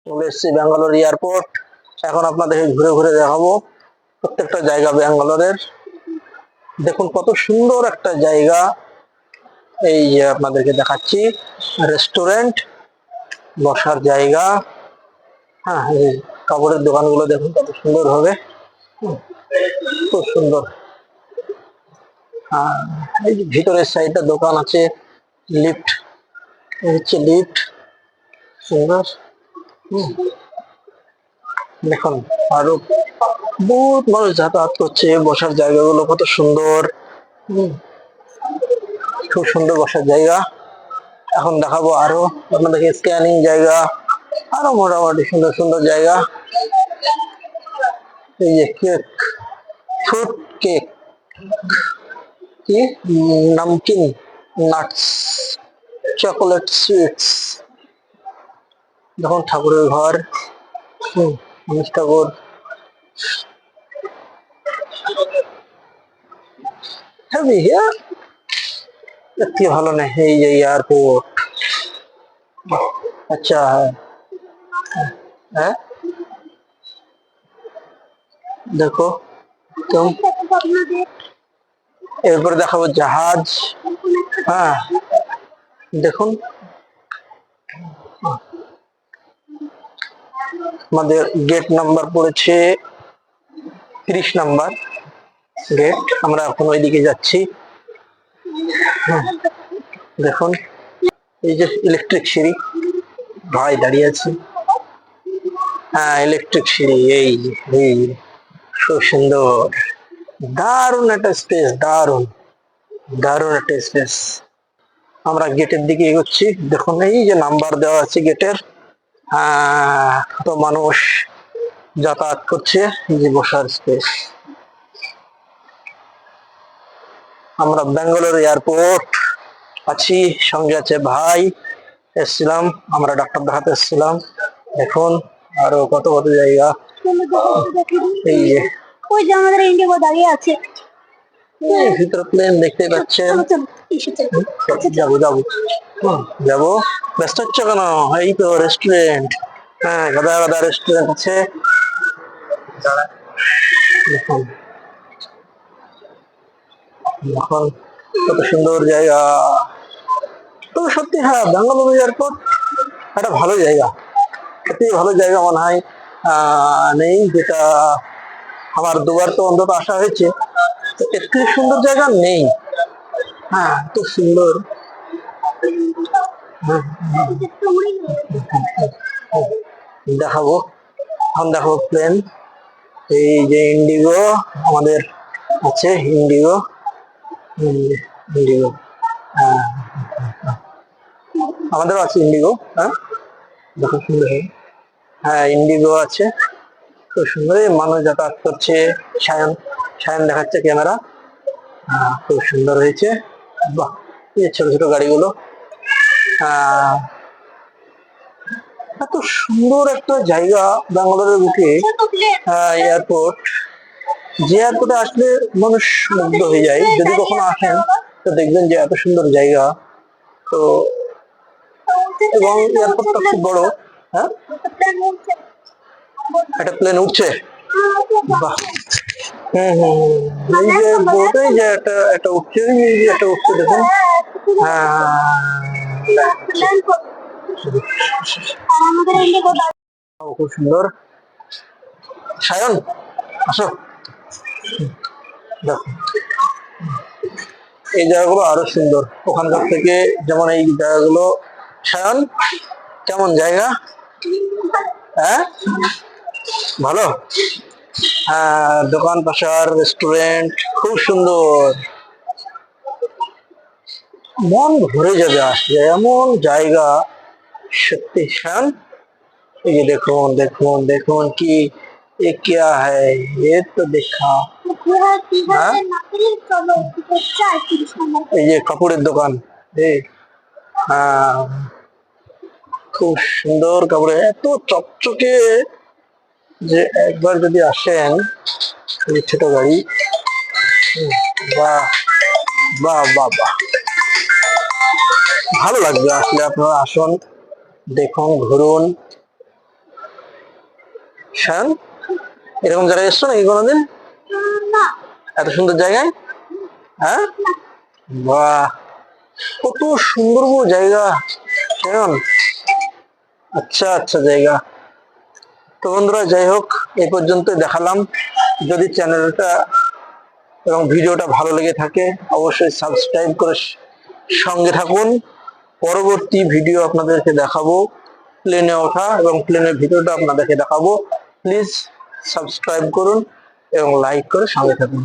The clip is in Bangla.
চলে এসেছি ব্যাঙ্গালোর এয়ারপোর্ট। এখন আপনাদেরকে ঘুরে ঘুরে দেখাবো প্রত্যেকটা জায়গা ব্যাঙ্গালোরের। দেখুন কত সুন্দর একটা জায়গা। এই যে আপনাদেরকে দেখাচ্ছি রেস্টুরেন্ট, বসার জায়গা। হ্যাঁ, এই কাপড়ের দোকানগুলো দেখুন কত সুন্দর হবে, খুব সুন্দর। এই যে ভিতরের সাইডটা দোকান আছে, লিফট, হচ্ছে লিফট, সুন্দর। দেখুন আরো বহুত মানুষ যাতায়াত করছে, বসার জায়গাগুলো কত সুন্দর। হুম, খুব সুন্দর বসার জায়গা। এখন দেখাবো আরো আপনাদেরকে স্ক্যানিং জায়গা, আরো মোটামুটি সুন্দর সুন্দর জায়গা। এই যে কেক, ফ্রুট কেক, কি নামকিন, নাটস, চকোলেট সুইটস। দেখুন ঠাকুরের ঘর, গণেশ ঠাকুর। হ্যাঁ, কি ভালো নেই। এই যে এয়ারপোর্ট, আচ্ছা হ্যাঁ দেখো তো, এরপরে দেখাবো জাহাজ। হ্যাঁ দেখুন আমাদের গেট নাম্বার পড়েছে 30 নাম্বার গেট। আমরা এখন ওইদিকে যাচ্ছি। দেখুন এই যে ইলেকট্রিক সিঁড়ি, ভাই দাঁড়িয়ে আছে। হ্যাঁ ইলেকট্রিক সিঁড়ি, এই এই খুব সুন্দর, দারুণ একটা স্পেস, দারুণ দারুণ একটা স্পেস। আমরা গেটের দিকে এগোচ্ছি। দেখুন এই যে নাম্বার দেওয়া আছে গেটের। কত মানুষ যাতায়াত করছে, এই যে বসার স্পেস। আমরা ব্যাঙ্গালোর এয়ারপোর্ট আছি, সঙ্গে আছে ভাই। এসছিলাম, আমরা ডাক্তার দেখাতে এসছিলাম। দেখুন আরো কত কত জায়গা। এই যে ওই যে আমাদের ইন্ডিগো দাঁড়িয়ে আছে, ভিতরে প্লেন দেখতে পাচ্ছেন। যাবো যাবো যাবো, ব্যস্ত হচ্ছে কেন? এই তো রেস্টুরেন্ট, হ্যাঁ গাদা গাদা রেস্টুরেন্ট আছে। দেখুন দেখুন কত সুন্দর জায়গা। তবে সত্যি হ্যাঁ, ব্যাঙ্গালোর এয়ারপোর্ট একটা ভালো জায়গা, সত্যি ভালো জায়গা মনে হয় নেই। যেটা আমার দুবার তো অন্তত আসা হয়েছে, একটু সুন্দর জায়গা নেই। হ্যাঁ এত সুন্দর। দেখাবো, এখন দেখাবো প্লেন। এই যে ইন্ডিগো আমাদের আছে, ইন্ডিগো, ইন্ডিগো, হ্যাঁ আমাদেরও আছে ইন্ডিগো। হ্যাঁ দেখো সুন্দর, হ্যাঁ ইন্ডিগো আছে, খুব সুন্দর। মানুষ যাতায়াত করছে, সায়ন সায়ন দেখাচ্ছে ক্যামেরা। খুব সুন্দর হয়েছে। বাহ, এই ছোট ছোট গাড়িগুলো। এত সুন্দর একটা জায়গা ব্যাঙ্গালোরের বুকে, এয়ারপোর্ট। যে এয়ারপোর্টে আসলে মানুষ মুগ্ধ হয়ে যায়। যদি কখনো আসেন তো দেখবেন যে এত সুন্দর জায়গা। তো এবং এয়ারপোর্টটা খুব বড়। হ্যাঁ একটা প্লেন উঠছে, বাহ। এই যে বোটেই যে একটা একটা উঠছে, এই যে একটা উঠছে দেখুন। খুব সুন্দর। সায়ন আসো, দেখো এই জায়গাগুলো আরো সুন্দর ওখানকার থেকে। যেমন এই জায়গাগুলো, সায়ন কেমন জায়গা? হ্যাঁ ভালো। হ্যাঁ দোকান পাশার, রেস্টুরেন্ট, খুব সুন্দর, মন ভরে যাবে আসলে এমন জায়গা। সত্যি শান। ये देखो देखो देखो कि ये क्या है, ये तो देखा। हाँ? এই যে কাপড়ের দোকান, এই খুব সুন্দর কাপড়ে, এত চকচকে যে একবার যদি আসেন। এই ছোট গাড়ি, বাহ বাহ বাহ বাহ, ভালো লাগবে আসলে। আপনারা আসুন, দেখুন, ঘুরুন। সায়ন, এরকম জায়গায় এসছো নাকি কোনোদিন? এত সুন্দর জায়গায়? হ্যাঁ, বাহ, কত সুন্দর জায়গা সায়ন। আচ্ছা আচ্ছা জায়গা। তো বন্ধুরা, যাই হোক, এই পর্যন্ত দেখালাম। যদি চ্যানেলটা এবং ভিডিওটা ভালো লেগে থাকে অবশ্যই সাবস্ক্রাইব করে সঙ্গে থাকুন। পরবর্তী ভিডিও আপনাদেরকে দেখাবো, প্লেনে ওঠা এবং প্লেনের ভিডিওটা আপনাদেরকে দেখাবো। প্লিজ সাবস্ক্রাইব করুন এবং লাইক করে সঙ্গে থাকুন।